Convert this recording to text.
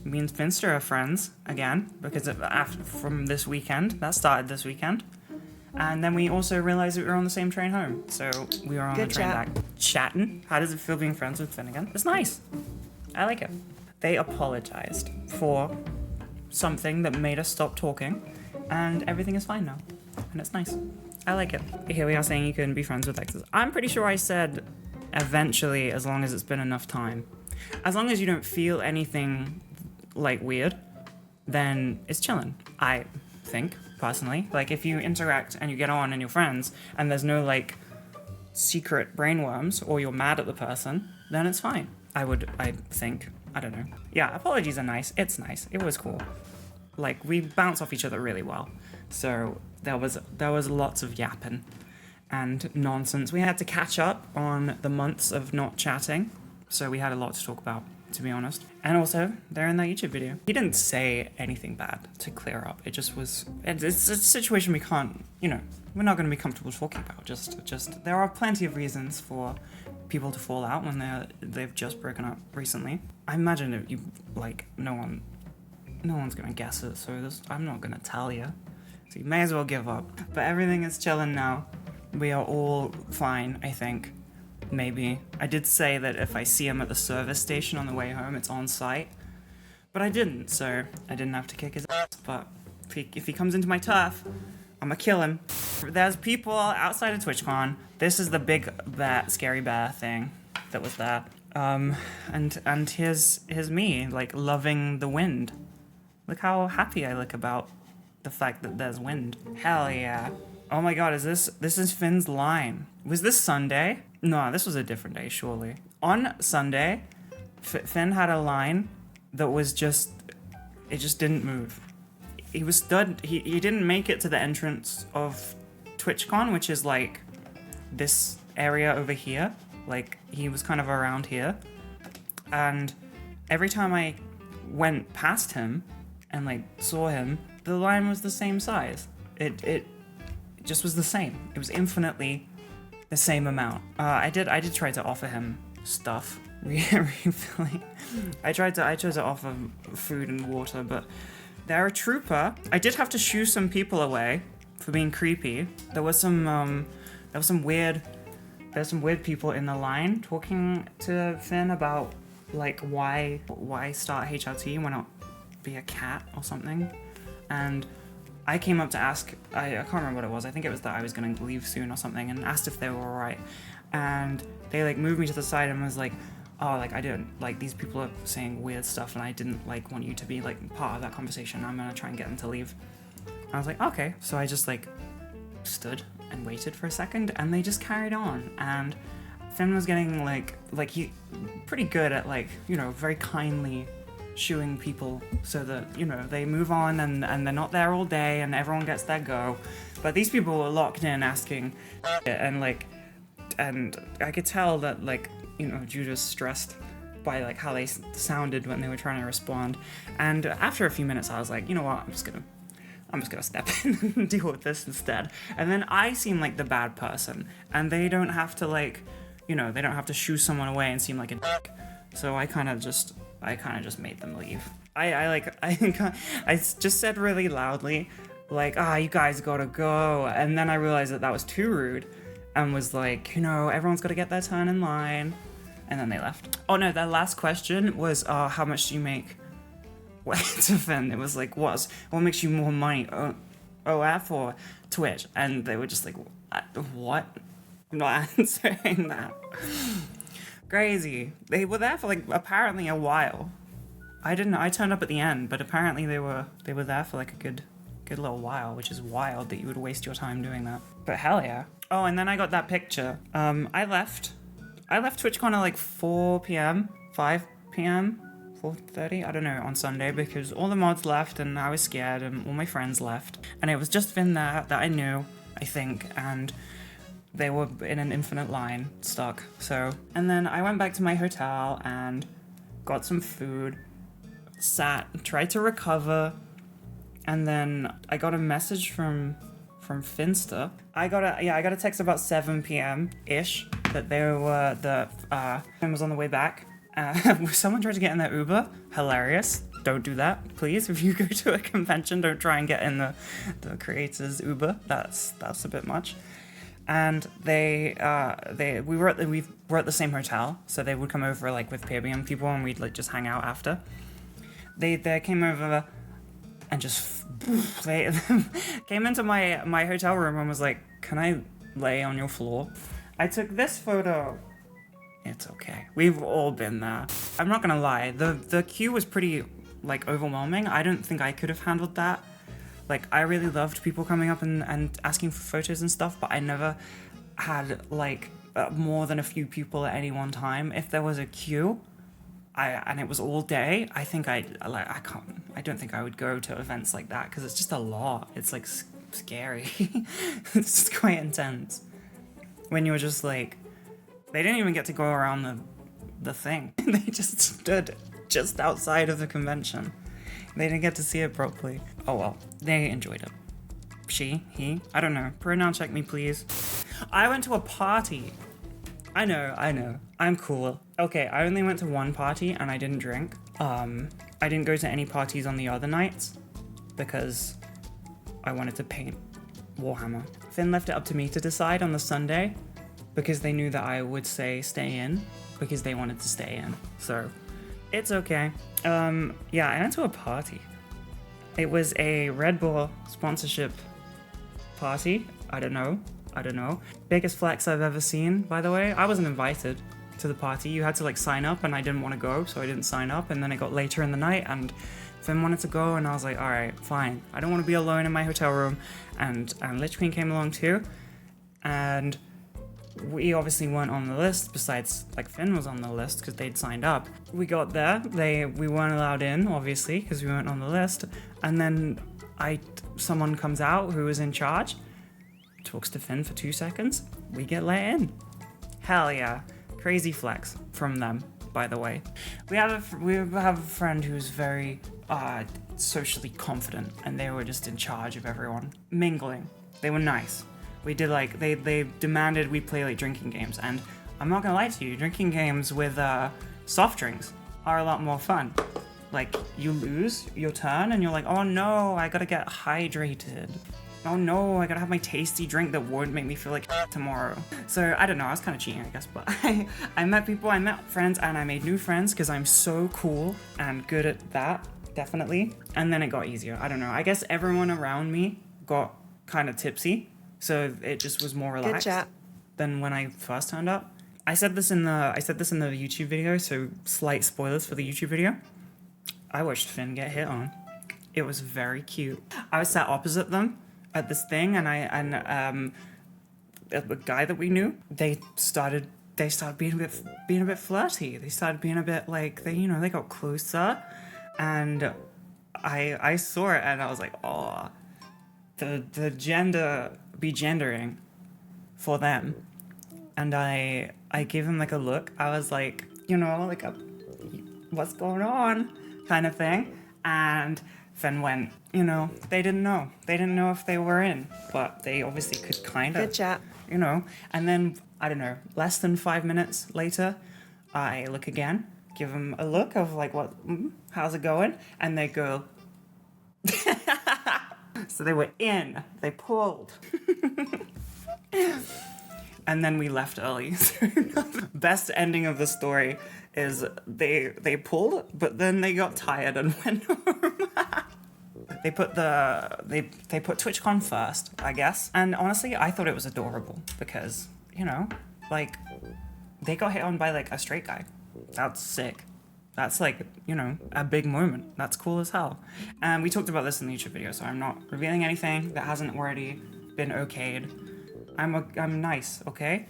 me and Finnster are friends again because from this weekend. That started this weekend. And then we also realized that we were on the same train home. So we were on the train back chatting. How does it feel being friends with Finn again? It's nice. I like it. They apologized for something that made us stop talking, and everything is fine now. And it's nice. I like it. Here we are saying you couldn't be friends with exes. I'm pretty sure I said eventually, as long as it's been enough time. As long as you don't feel anything like weird, then it's chilling, I think. Personally, like if you interact and you get on and you're friends and there's no like secret brainworms or you're mad at the person, then it's fine. I think. I don't know. Yeah, apologies are nice. It's nice. It was cool. Like we bounce off each other really well. So there was lots of yapping and nonsense. We had to catch up on the months of not chatting. So we had a lot to talk about, to be honest. And also, they're in that YouTube video. He didn't say anything bad to clear up. It just was, it's a situation we can't, we're not going to be comfortable talking about. Just, there are plenty of reasons for people to fall out when they've just broken up recently. I imagine if you, no one's going to guess it, so I'm not going to tell you. So you may as well give up. But everything is chilling now. We are all fine, I think. Maybe. I did say that if I see him at the service station on the way home, it's on site. But I didn't, so I didn't have to kick his ass. But if he comes into my turf, I'm gonna kill him. There's people outside of TwitchCon. This is the big scary bear thing that was there. And here's me, loving the wind. Look how happy I look about the fact that there's wind. Hell yeah. Oh my god, this is Finn's line. Was this Sunday? No, this was a different day, surely. On Sunday, Finn had a line that was it just didn't move. He was stood, he didn't make it to the entrance of TwitchCon, which is this area over here. He was kind of around here. And every time I went past him and saw him, the line was the same size. It just was the same. It was infinitely the same amount. I did try to offer him stuff, refilling. I tried to offer food and water, but they're a trooper. I did have to shoo some people away for being creepy. There was some weird people in the line talking to Finn about why start HRT, why not be a cat or something, and I came up to ask, I can't remember what it was, I think it was that I was going to leave soon or something, and asked if they were alright. And they moved me to the side and was I didn't, these people are saying weird stuff and I didn't want you to be part of that conversation. I'm going to try and get them to leave. And I was okay. So I just stood and waited for a second and they just carried on. And Finn was getting he pretty good at very kindly shooing people so that they move on and they're not there all day and everyone gets their go. But these people were locked in asking and I could tell that Judah's stressed by how they sounded when they were trying to respond. And after a few minutes I was you know what, I'm just gonna step in and deal with this instead. And then I seem like the bad person and they don't have to they don't have to shoo someone away and seem like a dick. So I kind of just made them leave. I just said really loudly, you guys gotta go. And then I realized that was too rude and was everyone's gotta get their turn in line. And then they left. Oh no, their last question was, how much do you make? To Finn, it was what makes you more money? OF or Twitch? And they were just what? I'm not answering that. Crazy. They were there for apparently a while. I turned up at the end, but apparently they were there for a good little while, which is wild that you would waste your time doing that. But hell yeah. Oh, and then I got that picture. I left TwitchCon at 4 p.m., 5 p.m., 4:30, I don't know, on Sunday because all the mods left and I was scared and all my friends left. And it was just Finn there that I knew, I think, and they were in an infinite line, stuck. So, and then I went back to my hotel and got some food, tried to recover, and then I got a message from Finnster. I got a text about 7 p.m. ish that Finn was on the way back. Someone tried to get in their Uber. Hilarious. don't do that, please. If you go to a convention, don't try and get in the creators Uber. That's a bit much. And we were at the same hotel, so they would come over like with PBM people, and we'd like just hang out after. They came over and just they came into my hotel room and was like, "Can I lay on your floor?" I took this photo. It's okay. We've all been there. I'm not gonna lie. The queue was pretty like overwhelming. I don't think I could have handled that. Like, I really loved people coming up and asking for photos and stuff, but I never had like more than a few people at any one time. If there was a queue, and it was all day, I don't think I would go to events like that, because it's just a lot. It's like scary. It's just quite intense. When you're just like, they didn't even get to go around the thing. They just stood just outside of the convention. They didn't get to see it properly. Oh well, they enjoyed it. She, he, I don't know. Pronoun check me, please. I went to a party. I know. I'm cool. Okay, I only went to one party and I didn't drink. I didn't go to any parties on the other nights because I wanted to paint Warhammer. Finn left it up to me to decide on the Sunday because they knew that I would say stay in because they wanted to stay in. So it's okay. Yeah, I went to a party. It was a Red Bull sponsorship party. I don't know. Biggest flex I've ever seen, by the way. I wasn't invited to the party. You had to like sign up and I didn't want to go, so I didn't sign up. And then it got later in the night and Finn wanted to go and I was like, all right, fine. I don't want to be alone in my hotel room. And Lich Queen came along too. And we obviously weren't on the list, besides like Finn was on the list because they'd signed up. We got there, we weren't allowed in, obviously, because we weren't on the list. And then someone comes out who was in charge, talks to Finn for 2 seconds, we get let in. Hell yeah. Crazy flex from them, by the way. We have a friend who's very socially confident, and they were just in charge of everyone. Mingling. They were nice. We did like, they demanded we play like drinking games, and I'm not gonna lie to you, drinking games with soft drinks are a lot more fun. Like, you lose your turn and you're like, oh no, I gotta get hydrated. Oh no, I gotta have my tasty drink that won't make me feel like tomorrow. So I don't know, I was kind of cheating, I guess, but I met people, I met friends, and I made new friends because I'm so cool and good at that, definitely. And then it got easier. I don't know. I guess everyone around me got kind of tipsy. So it just was more relaxed than when I first turned up. I said this in the YouTube video, so slight spoilers for the YouTube video. I watched Finn get hit on. It was very cute. I was sat opposite them at this thing, and a guy that we knew, they started being a bit flirty. They started being a bit like they got closer, and I saw it and I was like, oh, the gender be gendering for them. And I gave him like a look. I was like, like a what's going on kind of thing. And Finn went, they didn't know if they were in, but they obviously could kind of, good chat, and then I don't know, less than 5 minutes later, I look again, give them a look of like, how's it going? And they go, so they were in, they pulled. And then we left early. Best ending of the story is they pulled, but then they got tired and went home. They put TwitchCon first, I guess. And honestly, I thought it was adorable because, like, they got hit on by like a straight guy. That's sick. That's like, a big moment. That's cool as hell. And we talked about this in the YouTube video, so I'm not revealing anything that hasn't already been okayed. I'm nice, okay?